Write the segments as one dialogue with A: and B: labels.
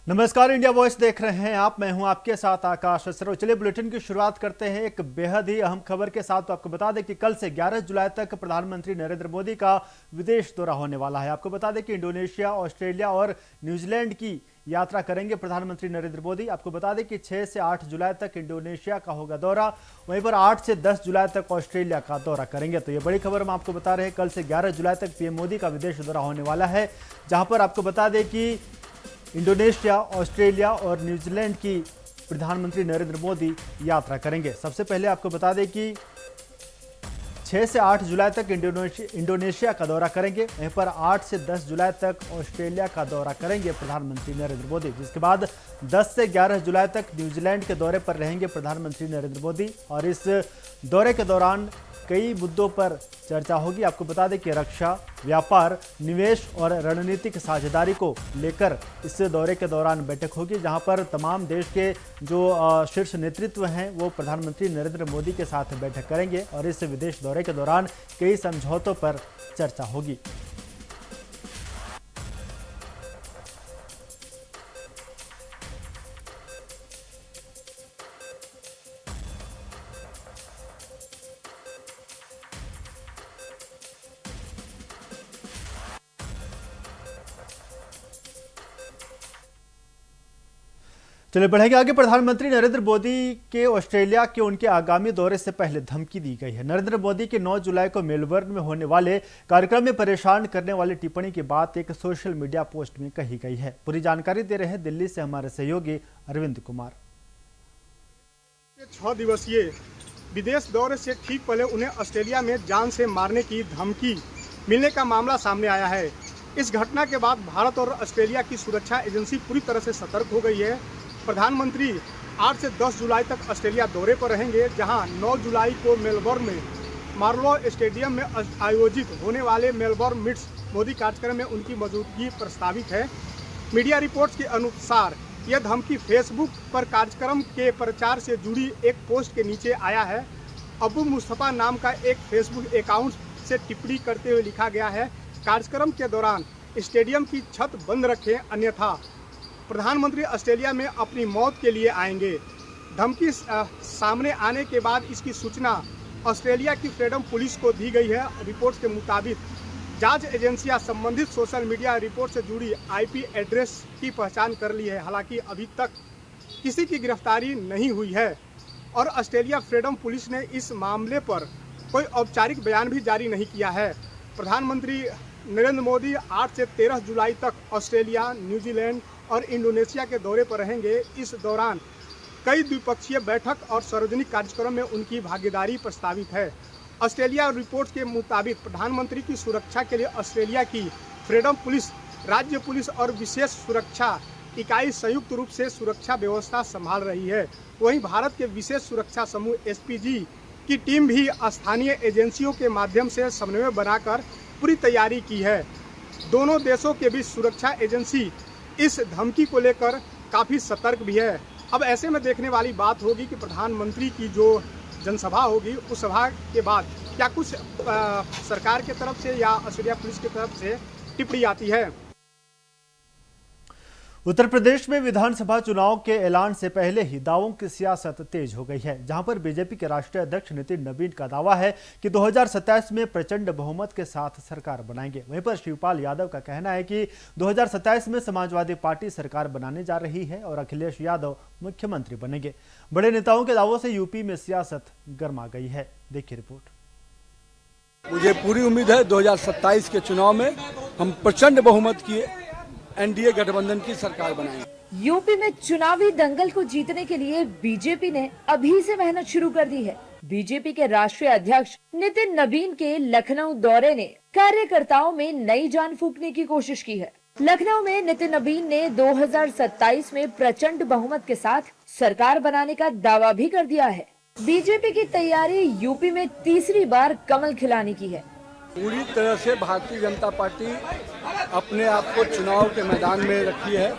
A: नमस्कार, India voice देख रहे हैं आप। मैं हूं आपके साथ आकाश सरो। चलिए बुलेटिन की शुरुआत करते हैं एक बेहद ही अहम खबर के साथ। तो आपको बता दें कि कल से 11 जुलाई तक प्रधानमंत्री नरेंद्र मोदी का विदेश दौरा होने वाला है। आपको बता दें कि इंडोनेशिया, ऑस्ट्रेलिया और न्यूजीलैंड की यात्रा करेंगे प्रधानमंत्री नरेंद्र मोदी। आपको बता दें कि 6 से 8 जुलाई तक इंडोनेशिया का होगा दौरा, वहीं पर 8 से 10 जुलाई तक ऑस्ट्रेलिया का दौरा करेंगे। तो ये बड़ी खबर हम आपको बता रहे हैं। कल से 11 जुलाई तक पीएम मोदी का विदेश दौरा होने वाला है, जहां पर आपको बता दें कि इंडोनेशिया, ऑस्ट्रेलिया और न्यूजीलैंड की प्रधानमंत्री नरेंद्र मोदी यात्रा करेंगे। सबसे पहले आपको बता दें कि 6 से 8 जुलाई तक इंडोनेशिया का दौरा करेंगे, वहीं पर 8 से 10 जुलाई तक ऑस्ट्रेलिया का दौरा करेंगे प्रधानमंत्री नरेंद्र मोदी। जिसके बाद 10 से 11 जुलाई तक न्यूजीलैंड के दौरे पर रहेंगे प्रधानमंत्री नरेंद्र मोदी। और इस दौरे के दौरान कई मुद्दों पर चर्चा होगी। आपको बता दें कि रक्षा, व्यापार, निवेश और रणनीतिक साझेदारी को लेकर इस दौरे के दौरान बैठक होगी, जहां पर तमाम देश के जो शीर्ष नेतृत्व हैं वो प्रधानमंत्री नरेंद्र मोदी के साथ बैठक करेंगे। और इस विदेश दौरे के दौरान कई समझौतों पर चर्चा होगी। चलिए बढ़ेंगे आगे। प्रधानमंत्री नरेंद्र मोदी के ऑस्ट्रेलिया के उनके आगामी दौरे से पहले धमकी दी गई है। नरेंद्र मोदी के 9 जुलाई को मेलबर्न में होने वाले कार्यक्रम में परेशान करने वाली टिप्पणी की बात एक सोशल मीडिया पोस्ट में कही गई है। पूरी जानकारी दे रहे हैं दिल्ली से हमारे सहयोगी अरविंद कुमार।
B: 6 दिवसीय विदेश दौरे से ठीक पहले उन्हें ऑस्ट्रेलिया में जान से मारने की धमकी मिलने का मामला सामने आया है। इस घटना के बाद भारत और ऑस्ट्रेलिया की सुरक्षा एजेंसी पूरी तरह से सतर्क हो गई है। प्रधानमंत्री 8 से 10 जुलाई तक ऑस्ट्रेलिया दौरे पर रहेंगे, जहां 9 जुलाई को मेलबर्न में मार्लो स्टेडियम में आयोजित होने वाले मेलबर्न मीट्स मोदी कार्यक्रम में उनकी मौजूदगी प्रस्तावित है। मीडिया रिपोर्ट्स के अनुसार यह धमकी फेसबुक पर कार्यक्रम के प्रचार से जुड़ी एक पोस्ट के नीचे आया है। अबू मुस्तफा नाम का एक फेसबुक अकाउंट से टिप्पणी करते हुए लिखा गया है, कार्यक्रम के दौरान स्टेडियम की छत बंद रखें, अन्यथा प्रधानमंत्री ऑस्ट्रेलिया में अपनी मौत के लिए आएंगे। धमकी सामने आने के बाद इसकी सूचना ऑस्ट्रेलिया की फ्रीडम पुलिस को दी गई है। रिपोर्ट के मुताबिक जांच एजेंसियां संबंधित सोशल मीडिया रिपोर्ट से जुड़ी आईपी एड्रेस की पहचान कर ली है। हालांकि अभी तक किसी की गिरफ्तारी नहीं हुई है और ऑस्ट्रेलिया फ्रीडम पुलिस ने इस मामले पर कोई औपचारिक बयान भी जारी नहीं किया है। प्रधानमंत्री नरेंद्र मोदी 8 से 13 जुलाई तक ऑस्ट्रेलिया, न्यूजीलैंड और इंडोनेशिया के दौरे पर रहेंगे। इस दौरान कई द्विपक्षीय बैठक और सार्वजनिक कार्यक्रम में उनकी भागीदारी प्रस्तावित है। ऑस्ट्रेलिया रिपोर्ट के मुताबिक प्रधानमंत्री की सुरक्षा के लिए ऑस्ट्रेलिया की फ्रीडम पुलिस, राज्य पुलिस और विशेष सुरक्षा इकाई संयुक्त रूप से सुरक्षा व्यवस्था संभाल रही है। वहीं भारत के विशेष सुरक्षा समूह एसपीजी की टीम भी स्थानीय एजेंसियों के माध्यम से समन्वय बनाकर पूरी तैयारी की है। दोनों देशों के बीच सुरक्षा एजेंसी इस धमकी को लेकर काफ़ी सतर्क भी है। अब ऐसे में देखने वाली बात होगी कि प्रधानमंत्री की जो जनसभा होगी उस सभा के बाद क्या कुछ सरकार की तरफ से या ऑस्ट्रेलिया पुलिस की तरफ से टिप्पणी आती है।
A: उत्तर प्रदेश में विधानसभा चुनाव के ऐलान से पहले ही दावों की सियासत तेज हो गई है, जहां पर बीजेपी के राष्ट्रीय अध्यक्ष नितिन नवीन का दावा है कि 2027 में प्रचंड बहुमत के साथ सरकार बनाएंगे। वहीं पर शिवपाल यादव का कहना है कि 2027 में समाजवादी पार्टी सरकार बनाने जा रही है और अखिलेश यादव मुख्यमंत्री बनेंगे। बड़े नेताओं के दावों से यूपी में सियासत गर्मा गई है। देखिए रिपोर्ट।
C: मुझे पूरी उम्मीद है 2027 के चुनाव में हम प्रचंड बहुमत की एनडीए गठबंधन की सरकार बनाएंगे।
D: यूपी में चुनावी दंगल को जीतने के लिए बीजेपी ने अभी से मेहनत शुरू कर दी है। बीजेपी के राष्ट्रीय अध्यक्ष नितिन नवीन के लखनऊ दौरे ने कार्यकर्ताओं में नई जान फूंकने की कोशिश की है। लखनऊ में नितिन नवीन ने 2027 में प्रचंड बहुमत के साथ सरकार बनाने का दावा भी कर दिया है। बीजेपी की तैयारी यूपी में तीसरी बार कमल खिलाने की है।
C: पूरी तरह से भारतीय जनता पार्टी अपने आप को चुनाव के मैदान में रखी है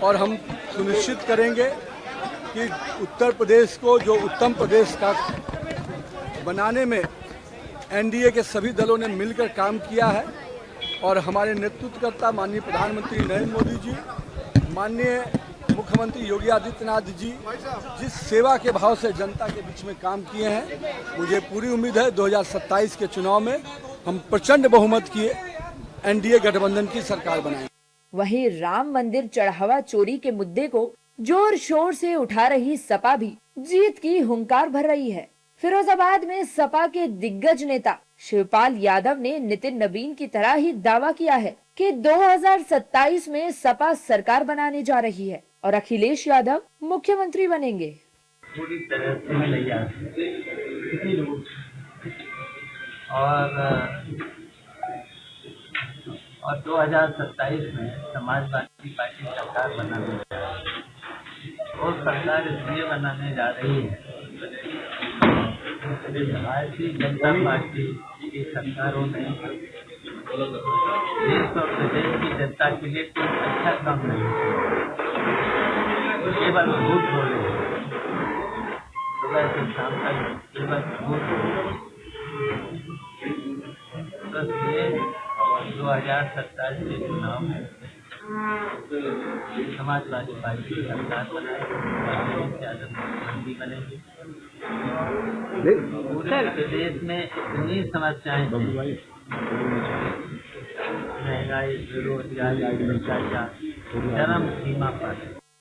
C: और हम सुनिश्चित करेंगे कि उत्तर प्रदेश को जो उत्तम प्रदेश का बनाने में एनडीए के सभी दलों ने मिलकर काम किया है और हमारे नेतृत्वकर्ता माननीय प्रधानमंत्री नरेंद्र मोदी जी माननीय मुख्यमंत्री योगी आदित्यनाथ जी जिस सेवा के भाव से जनता के बीच में काम किए हैं, मुझे पूरी उम्मीद है 2027 के चुनाव में हम प्रचंड बहुमत किए एनडीए गठबंधन की सरकार बनाएंगे।
D: वहीं राम मंदिर चढ़ावा चोरी के मुद्दे को जोर शोर से उठा रही सपा भी जीत की हुंकार भर रही है। फिरोजाबाद में सपा के दिग्गज नेता शिवपाल यादव ने नितिन नबीन की तरह ही दावा किया है कि 2027 में सपा सरकार बनाने जा रही है और अखिलेश यादव मुख्यमंत्री बनेंगे।
E: पूरी तरह से तैयार और 2027 में समाजवादी पार्टी सरकार बनाने जा रही है और सरकार इसलिए बनाने जा रही है भारतीय जनता पार्टी की सरकारों ने देश और प्रदेश की जनता के लिए कोई अच्छा काम नहीं किया। केवल झूठ बोले, सुबह से शाम तक केवल झूठ बोले। बस ये 2027 के चुनाव में समाजवादी पार्टी की सरकार बनाएगी, मुख्यमंत्री बनेगी। पूरे प्रदेश में इतनी समस्याएं थी, महंगाई, बेरोजगारी, भ्रष्टाचार चरम सीमा पर।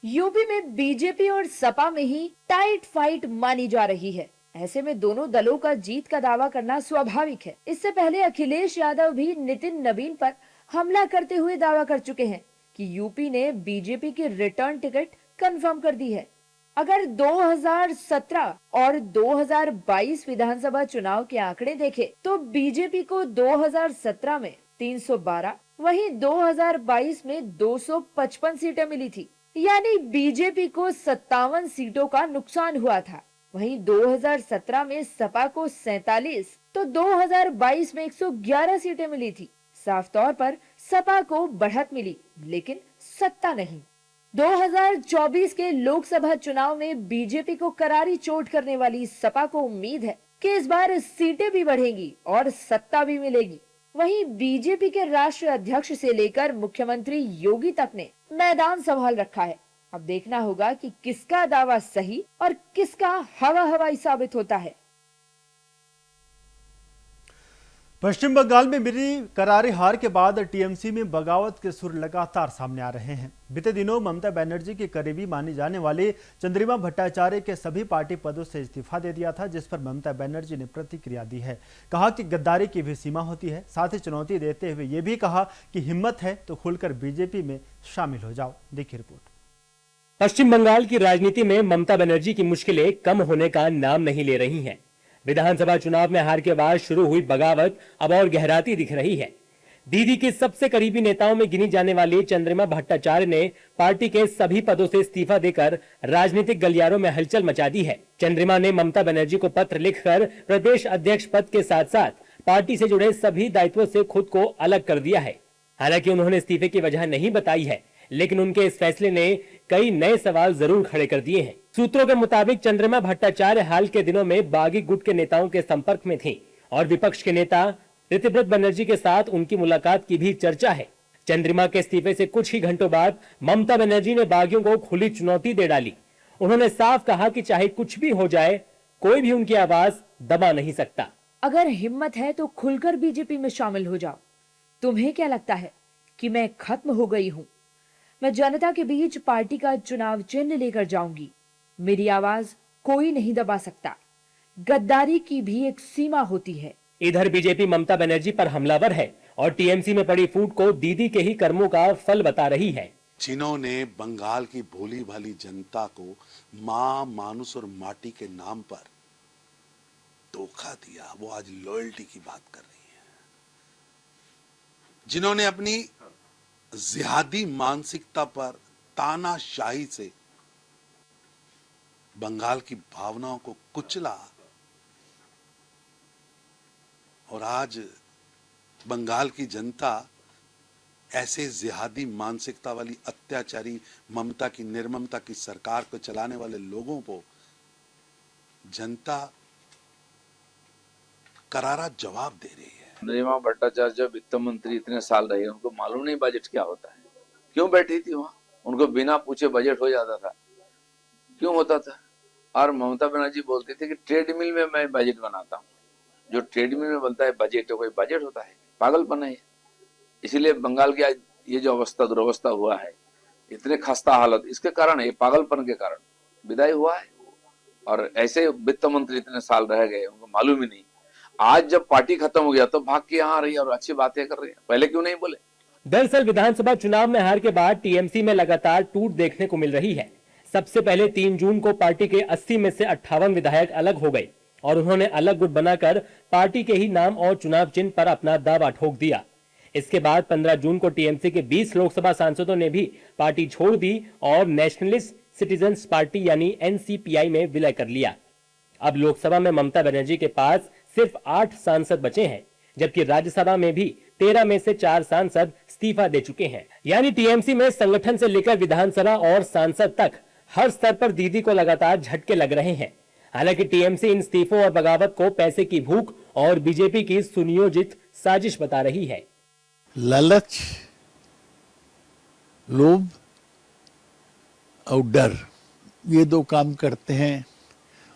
D: यूपी में बीजेपी और सपा में ही टाइट फाइट मानी जा रही है। ऐसे में दोनों दलों का जीत का दावा करना स्वाभाविक है। इससे पहले अखिलेश यादव भी नितिन नबीन पर हमला करते हुए दावा कर चुके हैं कि यूपी ने बीजेपी की रिटर्न टिकट कंफर्म कर दी है। अगर 2017 और 2022 विधानसभा चुनाव के आंकड़े देखें तो बीजेपी को 2017 में 312, वहीं 2022 में 255 सीटें मिली थी, यानी बीजेपी को 57 सीटों का नुकसान हुआ था। वहीं 2017 में सपा को 47 तो 2022 में 111 सीटें मिली थी। साफ तौर पर सपा को बढ़त मिली, लेकिन सत्ता नहीं। 2024 के लोकसभा चुनाव में बीजेपी को करारी चोट करने वाली सपा को उम्मीद है कि इस बार सीटें भी बढ़ेंगी और सत्ता भी मिलेगी। वहीं बीजेपी के राष्ट्रीय अध्यक्ष से लेकर मुख्यमंत्री योगी तक ने मैदान संभाल रखा है। अब देखना होगा कि किसका दावा सही और किसका हवाई साबित होता है।
A: पश्चिम बंगाल में मिली करारी हार के बाद टीएमसी में बगावत के सुर लगातार सामने आ रहे हैं। बीते दिनों ममता बनर्जी की करीबी मानी जाने वाली चंद्रिमा भट्टाचार्य के सभी पार्टी पदों से इस्तीफा दे दिया था, जिस पर ममता बनर्जी ने प्रतिक्रिया दी है। कहा कि गद्दारी की भी सीमा होती है। साथ ही चुनौती देते हुए ये भी कहा कि हिम्मत है तो खुलकर बीजेपी में शामिल हो जाओ। देखिए रिपोर्ट।
F: पश्चिम बंगाल की राजनीति में ममता बनर्जी की मुश्किलें कम होने का नाम नहीं ले रही हैं। विधानसभा चुनाव में हार के बाद शुरू हुई बगावत अब और गहराती दिख रही है। दीदी के सबसे करीबी नेताओं में गिनी जाने वाली चंद्रिमा भट्टाचार्य ने पार्टी के सभी पदों से इस्तीफा देकर राजनीतिक गलियारों में हलचल मचा दी है। चंद्रिमा ने ममता बनर्जी को पत्र लिखकर प्रदेश अध्यक्ष पद के साथ साथ पार्टी से जुड़े सभी दायित्वों से खुद को अलग कर दिया है। हालांकि उन्होंने इस्तीफे की वजह नहीं बताई है, लेकिन उनके इस फैसले ने कई नए सवाल जरूर खड़े कर दिए हैं। सूत्रों के मुताबिक चंद्रिमा भट्टाचार्य हाल के दिनों में बागी गुट के नेताओं के संपर्क में थी और विपक्ष के नेता ऋतिव्रत बनर्जी के साथ उनकी मुलाकात की भी चर्चा है। चंद्रिमा के इस्तीफे से कुछ ही घंटों बाद ममता बनर्जी ने बागियों को खुली चुनौती दे डाली। उन्होंने साफ कहा कि चाहे कुछ भी हो जाए, कोई भी उनकी आवाज दबा नहीं सकता।
D: अगर हिम्मत है तो खुलकर बीजेपी में शामिल हो जाओ। तुम्हें क्या लगता है कि मैं खत्म हो गई हूँ? मैं जनता के बीच पार्टी का चुनाव चिन्ह लेकर जाऊंगी। मेरी आवाज कोई नहीं दबा सकता। गद्दारी की भी एक सीमा होती है।
F: इधर बीजेपी ममता बनर्जी पर हमलावर है और टीएमसी में पड़ी फूट को दीदी के ही कर्मों का फल बता रही है।
G: जिन्होंने बंगाल की भोली भाली जनता को मां, मानुस और माटी के नाम पर धोखा दिया, वो आज लॉयल्टी की बात कर रही है। जिन्होंने अपनी जिहादी मानसिकता पर तानाशाही से बंगाल की भावनाओं को कुचला और आज बंगाल की जनता ऐसे जिहादी मानसिकता वाली अत्याचारी ममता की निर्ममता की सरकार को चलाने वाले लोगों को जनता करारा जवाब दे रही है।
H: चंद्रिमा भट्टाचार्य जब वित्त मंत्री इतने साल रहे, उनको मालूम नहीं बजट क्या होता है? क्यों बैठी थी वहां? उनको बिना पूछे बजट हो जाता था। क्यों होता था? और ममता बनर्जी बोलती थी कि ट्रेडमिल में मैं बजट बनाता हूँ। जो ट्रेडमिल में बनता है बजट, तो कोई बजट होता है? पागलपन है। इसीलिए बंगाल की आज ये जो अवस्था दुरवस्था हुआ है, इतने खस्ता हालत, इसके कारण, ये पागलपन के कारण विदाई हुआ है। और ऐसे वित्त मंत्री इतने साल रह गए, उनको मालूम ही नहीं। आज जब पार्टी खत्म हो गया तो भाग के यहाँ आ रही है और अच्छी बातें कर रही है। पहले क्यों नहीं बोले?
F: दरअसल विधानसभा चुनाव में हार के बाद टीएमसी में लगातार टूट देखने को मिल रही है। सबसे पहले 3 जून को पार्टी के 80 में से 58 विधायक अलग हो गए और उन्होंने अलग गुट बनाकर पार्टी के ही नाम और चुनाव चिन्ह पर अपना दावा ठोक दिया। इसके बाद 15 जून को टीएमसी के 20 लोकसभा सांसदों ने भी पार्टी छोड़ दी और नेशनलिस्ट सिटीजन्स पार्टी यानी एनसीपीआई में विलय कर लिया। अब लोकसभा में ममता बनर्जी के पास सिर्फ 8 सांसद बचे हैं, जबकि राज्यसभा में भी 13 में से 4 सांसद इस्तीफा दे चुके हैं। यानी टीएमसी में संगठन से लेकर विधानसभा और सांसद तक हर स्तर पर दीदी को लगातार झटके लग रहे हैं। हालांकि टीएमसी इन इस्तीफों और बगावत को पैसे की भूख और बीजेपी की सुनियोजित साजिश बता रही है।
I: लालच, लोभ और डर, ये 2 काम करते हैं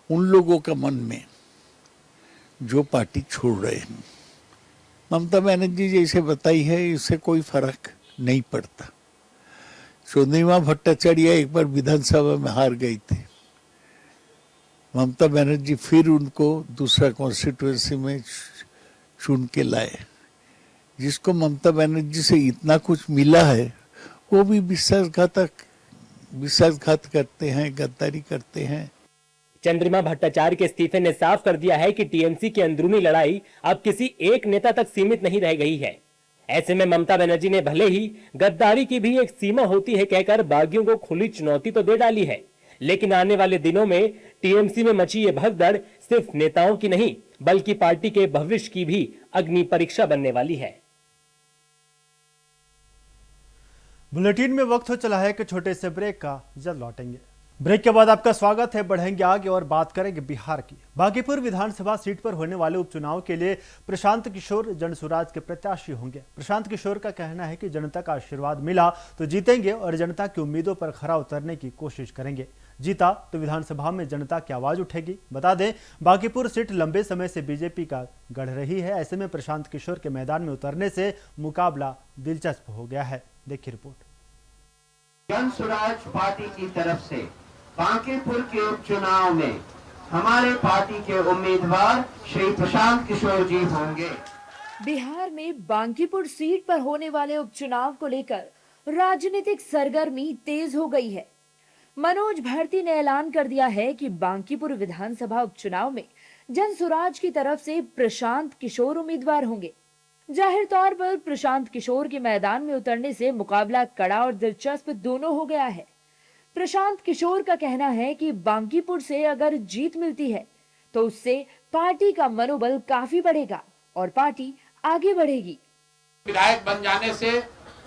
I: उन लोगों का मन में जो पार्टी छोड़ रहे हैं। ममता बनर्जी जैसे बताई है, इससे कोई फर्क नहीं पड़ता। चंद्रिमा भट्टाचार्य एक बार विधानसभा में हार गई थी, ममता बनर्जी फिर उनको दूसरा कॉन्स्टिट्यूएंसी में चुन के लाए। जिसको ममता बनर्जी से इतना कुछ मिला है, वो भी विश्वासघात करते हैं, गद्दारी करते हैं।
F: चंद्रिमा भट्टाचार्य के इस्तीफे ने साफ कर दिया है कि टीएमसी की अंदरूनी लड़ाई अब किसी एक नेता तक सीमित नहीं रह गई है। ऐसे में ममता बनर्जी ने भले ही गद्दारी की भी एक सीमा होती है कहकर बागियों को खुली चुनौती तो दे डाली है, लेकिन आने वाले दिनों में टीएमसी में मची ये भगदड़ सिर्फ नेताओं की नहीं बल्कि पार्टी के भविष्य की भी अग्नि परीक्षा बनने वाली है।
A: बुलेटिन में वक्त हो चला है कि छोटे से ब्रेक का, जल्द लौटेंगे। ब्रेक के बाद आपका स्वागत है। बढ़ेंगे आगे और बात करेंगे बिहार की। बांकीपुर विधानसभा सीट पर होने वाले उपचुनाव के लिए प्रशांत किशोर जनसुराज के प्रत्याशी होंगे। प्रशांत किशोर का कहना है कि जनता का आशीर्वाद मिला तो जीतेंगे और जनता की उम्मीदों पर खरा उतरने की कोशिश करेंगे। जीता तो विधानसभा में जनता की आवाज उठेगी। बता दें, बांकीपुर सीट लंबे समय से बीजेपी का गढ़ रही है। ऐसे में प्रशांत किशोर के मैदान में उतरने से मुकाबला दिलचस्प हो गया है। देखिए रिपोर्ट।
J: जनसुराज पार्टी की तरफ से बांकीपुर के उपचुनाव में हमारे पार्टी के उम्मीदवार श्री प्रशांत किशोर जी होंगे।
D: बिहार में बांकीपुर सीट पर होने वाले उपचुनाव को लेकर राजनीतिक सरगर्मी तेज हो गई है। मनोज भारती ने ऐलान कर दिया है कि बांकीपुर विधानसभा उपचुनाव में जनसुराज की तरफ से प्रशांत किशोर उम्मीदवार होंगे। जाहिर तौर पर प्रशांत किशोर के मैदान में उतरने से मुकाबला कड़ा और दिलचस्प दोनों हो गया है। प्रशांत किशोर का कहना है कि बांकीपुर से अगर जीत मिलती है तो उससे पार्टी का मनोबल काफी बढ़ेगा और पार्टी आगे बढ़ेगी।
K: विधायक बन जाने से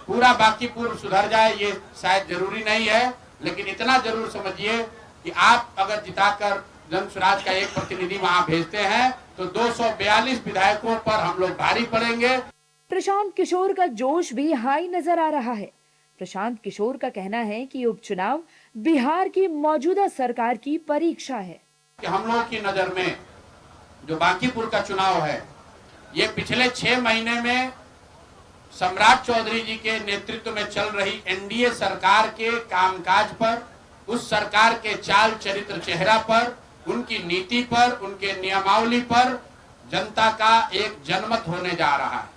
K: पूरा बांकीपुर सुधर जाए ये शायद जरूरी नहीं है, लेकिन इतना जरूर समझिए कि आप अगर जिताकर जनसुराज का एक प्रतिनिधि वहां भेजते हैं तो 242 विधायकों पर हम लोग भारी पड़ेंगे।
D: प्रशांत किशोर का जोश भी हाई नजर आ रहा है। प्रशांत किशोर का कहना है कि उपचुनाव बिहार की मौजूदा सरकार की परीक्षा है।
K: कि हम लोगों की नजर में जो बांकीपुर का चुनाव है, ये पिछले 6 महीने में सम्राट चौधरी जी के नेतृत्व में चल रही एनडीए सरकार के कामकाज पर, उस सरकार के चाल चरित्र चेहरा पर, उनकी नीति पर, उनके नियमावली पर जनता का एक जनमत होने जा रहा है।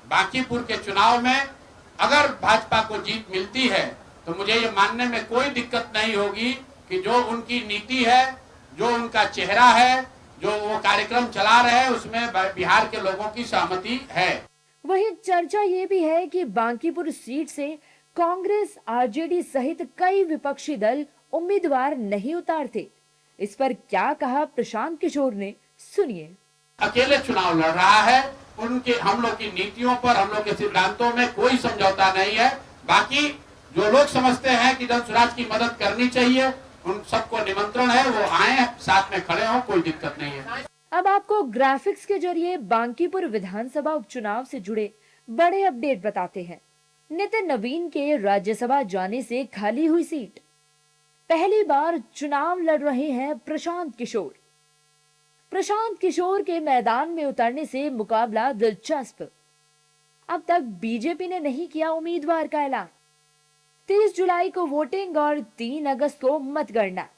K: बांकीपुर के चुनाव में अगर भाजपा को जीत मिलती है तो मुझे ये मानने में कोई दिक्कत नहीं होगी कि जो उनकी नीति है, जो उनका चेहरा है, जो वो कार्यक्रम चला रहे हैं, उसमें बिहार के लोगों की सहमति है।
D: वहीं चर्चा ये भी है कि बांकीपुर सीट से कांग्रेस, आरजेडी सहित कई विपक्षी दल उम्मीदवार नहीं उतारते। इस पर क्या कहा प्रशांत किशोर ने, सुनिए।
K: अकेले चुनाव लड़ रहा है, उनके हम लोग की नीतियों पर, हम लोग के सिद्धांतों में कोई समझौता नहीं है। बाकी जो लोग समझते हैं कि जनसुराज की मदद करनी चाहिए, उन सबको निमंत्रण है, वो आए, साथ में खड़े हों, कोई दिक्कत नहीं है।
D: अब आपको ग्राफिक्स के जरिए बांकीपुर विधानसभा उपचुनाव से जुड़े बड़े अपडेट बताते हैं। नितिन नवीन के राज्यसभा जाने से खाली हुई सीट। पहली बार चुनाव लड़ रहे हैं प्रशांत किशोर। प्रशांत किशोर के मैदान में उतरने से मुकाबला दिलचस्प। अब तक बीजेपी ने नहीं किया उम्मीदवार का ऐलान। 30 जुलाई को वोटिंग और 3 अगस्त को मतगणना।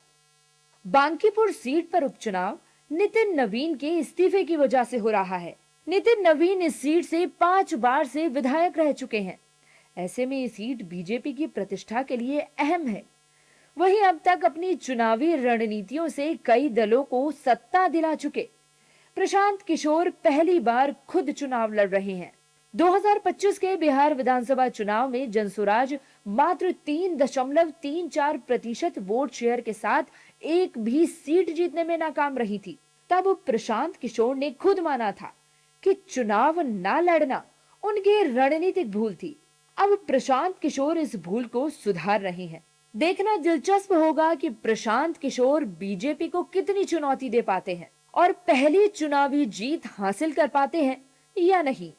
D: बांकीपुर सीट पर उपचुनाव नितिन नवीन के इस्तीफे की वजह से हो रहा है। नितिन नवीन इस सीट से 5 बार से विधायक रह चुके हैं। ऐसे में ये सीट बीजेपी की प्रतिष्ठा के लिए अहम है। वहीं अब तक अपनी चुनावी रणनीतियों से कई दलों को सत्ता दिला चुके प्रशांत किशोर पहली बार खुद चुनाव लड़ रहे हैं। 2025 के बिहार विधानसभा चुनाव में जनसुराज मात्र 3.34% वोट शेयर के साथ एक भी सीट जीतने में नाकाम रही थी। तब प्रशांत किशोर ने खुद माना था कि चुनाव ना लड़ना उनकी रणनीतिक भूल थी। अब प्रशांत किशोर इस भूल को सुधार रहे हैं। देखना दिलचस्प होगा कि प्रशांत किशोर बीजेपी को कितनी चुनौती दे पाते हैं और पहली चुनावी जीत हासिल कर पाते हैं या नहीं।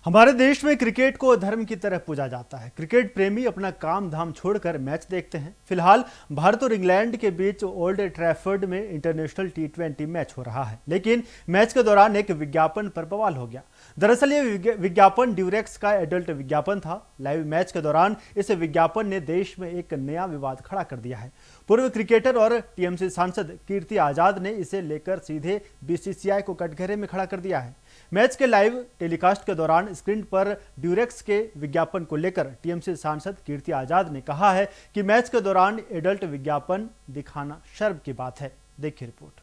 A: हमारे देश में क्रिकेट को धर्म की तरह पूजा जाता है। क्रिकेट प्रेमी अपना काम धाम छोड़कर मैच देखते हैं। फिलहाल भारत और इंग्लैंड के बीच ओल्ड ट्रैफर्ड में इंटरनेशनल T20 मैच हो रहा है, लेकिन मैच के दौरान एक विज्ञापन पर बवाल हो गया। दरअसल ये विज्ञापन ड्यूरेक्स का एडल्ट विज्ञापन था। लाइव मैच के दौरान इस विज्ञापन ने देश में एक नया विवाद खड़ा कर दिया है। पूर्व क्रिकेटर और टीएमसी सांसद कीर्ति आजाद ने इसे लेकर सीधे बीसीसीआई को कटघरे में खड़ा कर दिया है। मैच के लाइव टेलीकास्ट के दौरान स्क्रीन पर ड्यूरेक्स के विज्ञापन को लेकर टीएमसी सांसद कीर्ति आजाद ने कहा है कि मैच के दौरान एडल्ट विज्ञापन दिखाना शर्म की बात है। देखिए रिपोर्ट।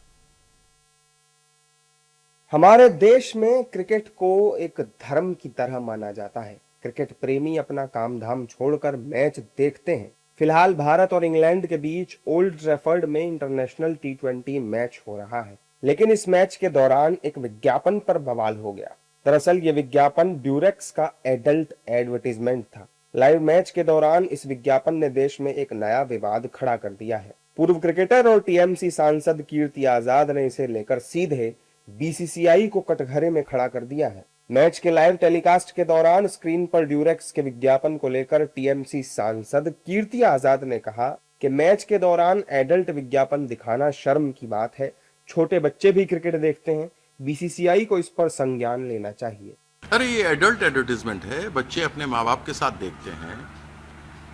L: हमारे देश में क्रिकेट को एक धर्म की तरह माना जाता है। क्रिकेट प्रेमी अपना काम धाम छोड़कर मैच देखते हैं। फिलहाल भारत और इंग्लैंड के बीच ओल्ड ट्रैफर्ड में इंटरनेशनल T20 मैच हो रहा है, लेकिन इस मैच के दौरान एक विज्ञापन पर बवाल हो गया। दरअसल ये विज्ञापन ड्यूरेक्स का एडल्ट एडवर्टाइजमेंट था। लाइव मैच के दौरान इस विज्ञापन ने देश में एक नया विवाद खड़ा कर दिया है। पूर्व क्रिकेटर और टीएमसी सांसद कीर्ति आजाद ने इसे लेकर सीधे बीसीसीआई को कटघरे में खड़ा कर दिया है। मैच के लाइव टेलीकास्ट के दौरान स्क्रीन पर ड्यूरेक्स के विज्ञापन को लेकर टीएमसी सांसद कीर्ति आजाद ने कहा कि मैच के दौरान एडल्ट विज्ञापन दिखाना शर्म की बात है। छोटे बच्चे भी क्रिकेट देखते हैं। बीसीसीआई को इस पर संज्ञान लेना चाहिए।
M: अरे ये एडल्ट एडवर्टाइजमेंट है, बच्चे अपने माँ बाप के साथ देखते हैं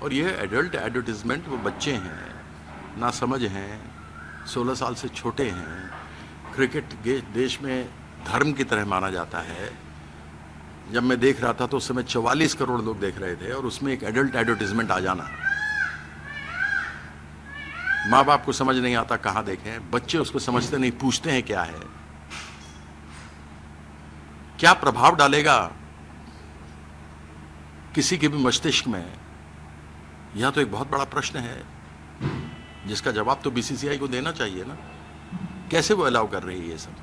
M: और ये एडल्ट एडवर्टाइजमेंट वो बच्चे हैं, ना समझ हैं, 16 साल से छोटे हैं। क्रिकेट देश में धर्म की तरह माना जाता है। जब मैं देख रहा था तो उस समय 44 करोड़ लोग देख रहे थे और उसमें एक एडल्ट एडवर्टाइजमेंट आ जाना, माँ बाप को समझ नहीं आता कहाँ देखें, बच्चे उसको समझते नहीं, पूछते हैं क्या है, क्या प्रभाव डालेगा किसी के भी मस्तिष्क में। यह तो एक बहुत बड़ा प्रश्न है जिसका जवाब तो बीसीसीआई को देना चाहिए ना। कैसे वो अलाउ कर रही है ये सब।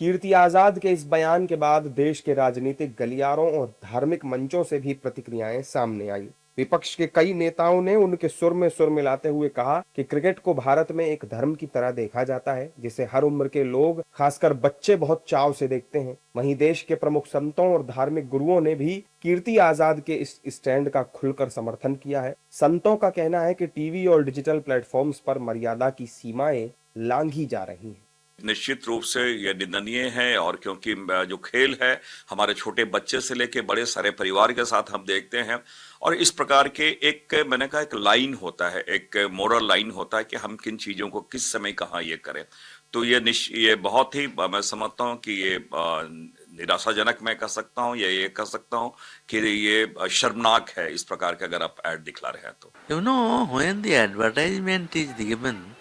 L: कीर्ति आजाद के इस बयान के बाद देश के राजनीतिक गलियारों और धार्मिक मंचों से भी प्रतिक्रियाएं सामने आई। विपक्ष के कई नेताओं ने उनके सुर में सुर मिलाते हुए कहा कि क्रिकेट को भारत में एक धर्म की तरह देखा जाता है, जिसे हर उम्र के लोग, खासकर बच्चे, बहुत चाव से देखते हैं। वहीं देश के प्रमुख संतों और धार्मिक गुरुओं ने भी कीर्ति आजाद के इस स्टैंड का खुलकर समर्थन किया है। संतों का कहना है कि टीवी और डिजिटल प्लेटफॉर्म्स पर मर्यादा की सीमाएं लांघी जा रही हैं।
N: निश्चित रूप से यह निंदनीय है, और क्योंकि जो खेल है हमारे छोटे बच्चे से लेके बड़े सारे परिवार के साथ हम देखते हैं, और इस प्रकार के एक, मैंने कहा, एक लाइन होता है, एक मोरल लाइन होता है कि हम किन चीजों को किस समय कहाँ ये करें। तो ये बहुत ही, मैं समझता हूँ कि ये निराशाजनक मैं कह सकता हूँ, या ये कह सकता हूँ कि ये शर्मनाक है इस प्रकार के अगर आप ऐड दिखला रहे हैं तो।
E: You know, when the advertisement is given,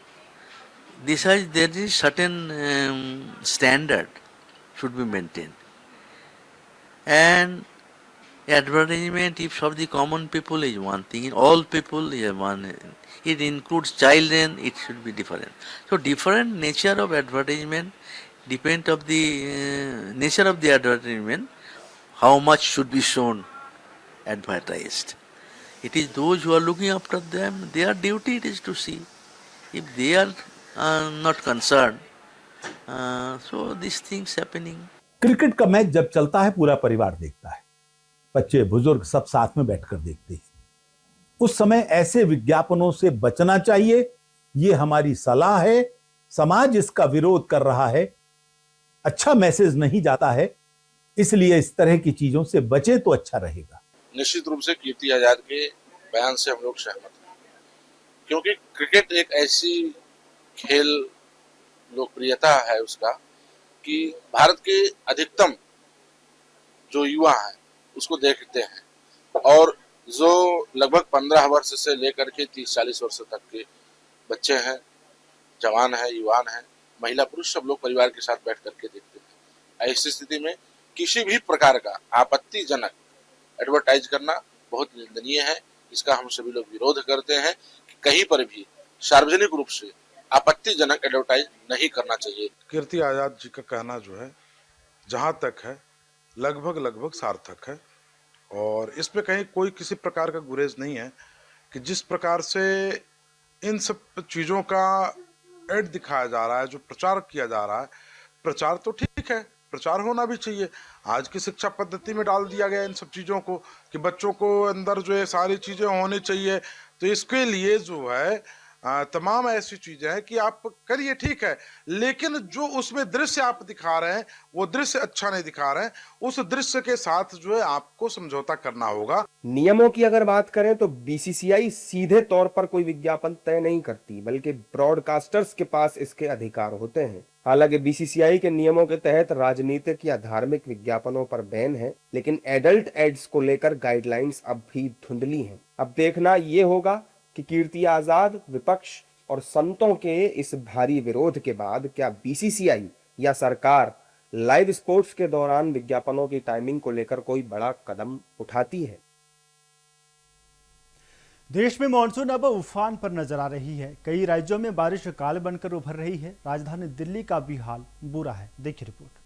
E: there is certain standard should be maintained, and advertisement, if of the common people is one thing, in all people is one. It includes children, it should be different. So different nature of advertisement depend of the nature of the advertisement, how much should be shown, advertised. It is those who are looking after them, their duty it is to see. If they are not concerned, so these things happening.
O: Cricket का match जब चलता है पूरा परिवार देखता है,
I: बच्चे बुजुर्ग सब साथ में बैठकर देखते हैं। उस समय ऐसे विज्ञापनों से बचना चाहिए, ये हमारी सलाह है। समाज इसका विरोध कर रहा है, अच्छा मैसेज नहीं जाता है, इसलिए इस तरह की चीजों से बचे तो अच्छा रहेगा।
O: निश्चित रूप से कीर्ति आजाद के बयान से हम लोग सहमत हैं, क्योंकि क्रिकेट एक ऐसी खेल लोकप्रियता है उसका कि भारत के अधिकतम जो युवा हैं उसको देखते हैं, और जो लगभग 15 वर्ष से लेकर के 30-40 वर्ष तक के बच्चे हैं, जवान हैं, युवान हैं, महिला पुरुष सब लोग परिवार के साथ बैठ करके देखते हैं। ऐसी स्थिति में किसी भी प्रकार का आपत्तिजनक एडवर्टाइज करना बहुत निंदनीय है। इसका हम सभी लोग विरोध करते हैं कि कहीं पर भी सार्वजनिक रूप से आपत्तिजनक एडवर्टाइज नहीं करना चाहिए।
P: कीर्ति आजाद जी का कहना जो है जहां तक है लगभग सार्थक है, और इसमें कहीं कोई किसी प्रकार का गुरेज नहीं है कि जिस प्रकार से इन सब चीज़ों का ऐड दिखाया जा रहा है, जो प्रचार किया जा रहा है, प्रचार तो ठीक है, प्रचार होना भी चाहिए। आज की शिक्षा पद्धति में डाल दिया गया इन सब चीज़ों को कि बच्चों को अंदर जो है सारी चीज़ें होनी चाहिए, तो इसके लिए जो है तमाम ऐसी चीजें हैं कि आप करिए, ठीक है, लेकिन जो उसमें दृश्य आप दिखा रहे हैं वो दृश्य अच्छा नहीं दिखा रहे हैं। उस दृश्य के साथ जो है आपको समझौता करना होगा।
L: नियमों की अगर बात करें तो बीसीसीआई सीधे तौर पर कोई विज्ञापन तय नहीं करती, बल्कि ब्रॉडकास्टर्स के पास इसके अधिकार होते हैं। हालांकि बीसीसीआई के नियमों के तहत राजनीतिक या धार्मिक विज्ञापनों पर बैन है, लेकिन एडल्ट एड्स को लेकर गाइडलाइंस अब भी धुंधली हैं। अब देखना ये होगा कि कीर्ति आजाद, विपक्ष और संतों के इस भारी विरोध के बाद क्या बीसीसीआई या सरकार लाइव स्पोर्ट्स के दौरान विज्ञापनों की टाइमिंग को लेकर कोई बड़ा कदम उठाती है।
A: देश में मानसून अब उफान पर नजर आ रही है। कई राज्यों में बारिश काल बनकर उभर रही है। राजधानी दिल्ली का भी हाल बुरा है। देखिए रिपोर्ट।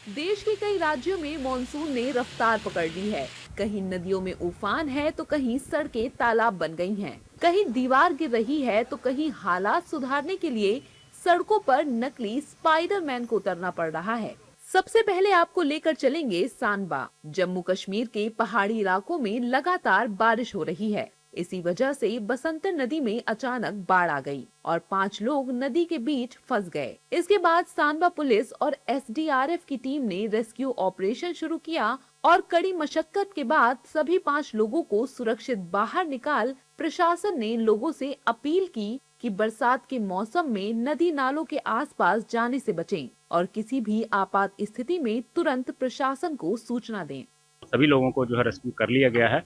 D: देश के कई राज्यों में मानसून ने रफ्तार पकड़ ली है। कहीं नदियों में उफान है तो कहीं सड़कें तालाब बन गई हैं। कहीं दीवार गिर रही है तो कहीं हालात सुधारने के लिए सड़कों पर नकली स्पाइडरमैन को उतरना पड़ रहा है। सबसे पहले आपको लेकर चलेंगे सांबा। जम्मू कश्मीर के पहाड़ी इलाकों में लगातार बारिश हो रही है। इसी वजह से बसंतर नदी में अचानक बाढ़ आ गई और 5 लोग नदी के बीच फंस गए। इसके बाद सांबा पुलिस और एसडीआरएफ की टीम ने रेस्क्यू ऑपरेशन शुरू किया और कड़ी मशक्कत के बाद सभी 5 लोगों को सुरक्षित बाहर निकाल प्रशासन ने लोगों से अपील की कि बरसात के मौसम में नदी नालों के आसपास जाने से बचें और किसी भी आपात स्थिति में तुरंत प्रशासन को सूचना दें।
Q: सभी लोगों को जो है रेस्क्यू कर लिया गया है।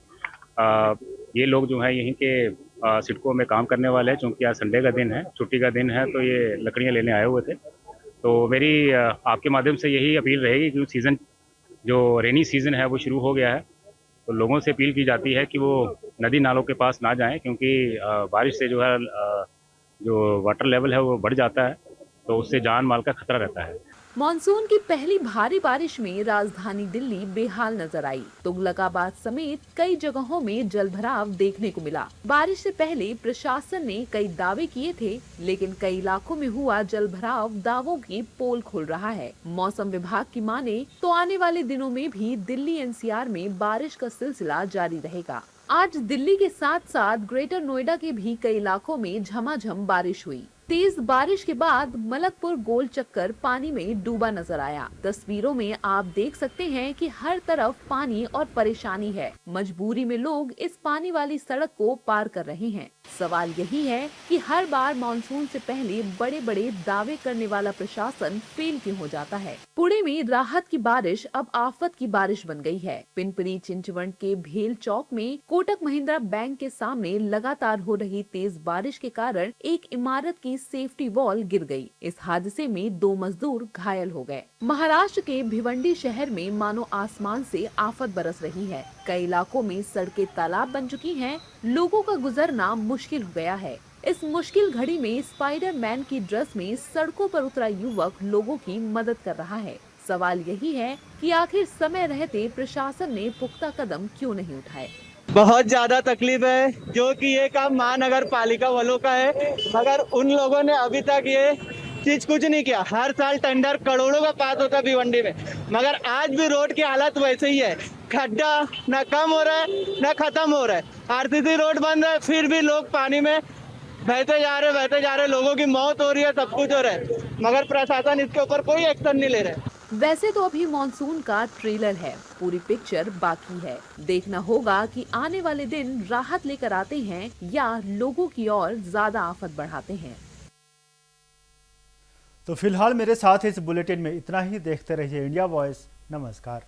Q: ये लोग जो है यहीं के सिडको में काम करने वाले हैं, क्योंकि आज संडे का दिन है, छुट्टी का दिन है, तो ये लकड़ियाँ लेने आए हुए थे। तो मेरी आपके माध्यम से यही अपील रहेगी कि सीज़न जो रेनी सीज़न है वो शुरू हो गया है, तो लोगों से अपील की जाती है कि वो नदी नालों के पास ना जाएं, क्योंकि बारिश से जो है जो वाटर लेवल है वो बढ़ जाता है, तो उससे जान माल का खतरा रहता है।
D: मानसून की पहली भारी बारिश में राजधानी दिल्ली बेहाल नजर आई। तुगलकाबाद समेत कई जगहों में जलभराव देखने को मिला। बारिश से पहले प्रशासन ने कई दावे किए थे, लेकिन कई इलाकों में हुआ जलभराव दावों की पोल खोल रहा है। मौसम विभाग की माने तो आने वाले दिनों में भी दिल्ली एनसीआर में बारिश का सिलसिला जारी रहेगा। आज दिल्ली के साथ साथ ग्रेटर नोएडा के भी कई इलाकों में झमाझम बारिश हुई। तेज बारिश के बाद मलकपुर गोल चक्कर पानी में डूबा नजर आया। तस्वीरों में आप देख सकते हैं कि हर तरफ पानी और परेशानी है। मजबूरी में लोग इस पानी वाली सड़क को पार कर रहे हैं। सवाल यही है कि हर बार मानसून से पहले बड़े बड़े दावे करने वाला प्रशासन फेल क्यों हो जाता है। पुणे में राहत की बारिश अब आफत की बारिश बन गई है। पिंपरी चिंचवड के भेल चौक में कोटक महिंद्रा बैंक के सामने लगातार हो रही तेज बारिश के कारण एक इमारत की सेफ्टी वॉल गिर गई। इस हादसे में 2 मजदूर घायल हो गए। महाराष्ट्र के भिवंडी शहर में मानो आसमान से आफत बरस रही है। कई इलाकों में सड़कें तालाब बन चुकी हैं। लोगों का गुजरना मुश्किल हो गया है। इस मुश्किल घड़ी में स्पाइडरमैन की ड्रेस में सड़कों पर उतरा युवक लोगों की मदद कर रहा है। सवाल यही है कि आखिर समय रहते प्रशासन ने पुख्ता कदम क्यों नहीं उठाए।
R: बहुत ज्यादा तकलीफ है, क्योंकि ये काम महानगर पालिका वालों का है, मगर उन लोगों ने अभी तक ये चीज कुछ नहीं किया। हर साल टेंडर करोड़ों का पास होता है भिवंडी में, मगर आज भी रोड की हालत वैसे ही है। खड्डा ना कम हो रहा है ना खत्म हो रहा है। आरसीसी रोड बंद है, फिर भी लोग पानी में बहते जा रहे, लोगों की मौत हो रही है, सब कुछ हो रहा है, मगर प्रशासन इसके ऊपर कोई एक्शन नहीं ले रहा।
D: वैसे तो अभी मॉनसून का ट्रेलर है, पूरी पिक्चर बाकी है। देखना होगा कि आने वाले दिन राहत लेकर आते हैं या लोगों की ओर ज्यादा आफत बढ़ाते हैं।
A: तो फिलहाल मेरे साथ इस बुलेटिन में इतना ही। देखते रहिए इंडिया वॉइस। नमस्कार।